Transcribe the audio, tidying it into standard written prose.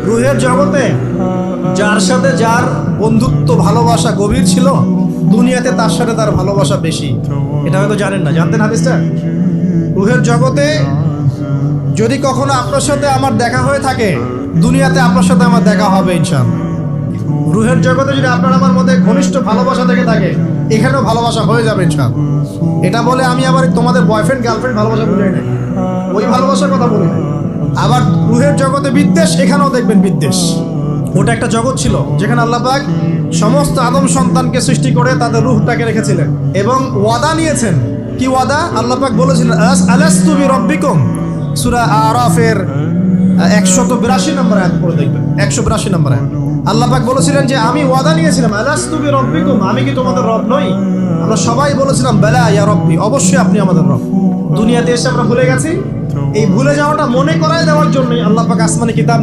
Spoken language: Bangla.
রুহের জগতে যার সাথে যার বন্ধুত্ব ভালোবাসা গভীর ছিল, দুনিয়াতে তার সাথে তার ভালোবাসা বেশি। এটা হয়তো জানেন না, জানতেন হাদিসটা? রুহের জগতে যদি কখনো আপনার সাথে আমার দেখা হয়ে থাকে, দুনিয়াতে আপনার সাথে আমার দেখা হবে ইনশাআল্লাহ। রুহের জগতে যদি আপনার আমার মধ্যে ঘনিষ্ঠ ভালোবাসা থেকে থাকে, এখানেও ভালোবাসা হয়ে যাবে ইনশাআল্লাহ। এটা বলে আমি আবার তোমাদের বয়ফ্রেন্ড গার্লফ্রেন্ড ভালোবাসা বুঝাই নাই, ওই ভালোবাসার কথা বলি না। আবার রুহের জগতে বিদ্বেষ, এখানেও দেখবেন বিদ্বেষ। ওটা একটা জগৎ ছিল যেখানে আল্লাহ পাক সমস্ত আদম সন্তানকে সৃষ্টি করে তাদের রূহটাকে রেখেছিলেন এবং ওয়াদা নিয়েছেন। কি ওয়াদা? আল্লাহ পাক বলেছিলেন আলাস্তু বিরাব্বিকুম, সূরা আরাফের 182 নম্বর আয়াত পড়ে দেখবেন, 182 নম্বর আয়াত। আল্লাহ পাক বলেছিলেন যে আমি ওয়াদা নিয়েছিলাম, আলাস্তু বিরাব্বিকুম, আমি কি তোমাদের রব নই? আমরা সবাই বলেছিলাম বেলা ইয়া রব্বি, অবশ্যই আপনি আমাদের রব। দুনিয়াতে এসে আমরা ভুলে গেছি। এই ভুলে যাওয়াটা মনে করায় দেওয়ার জন্যই আল্লাহ পাক আসমানি কিতাব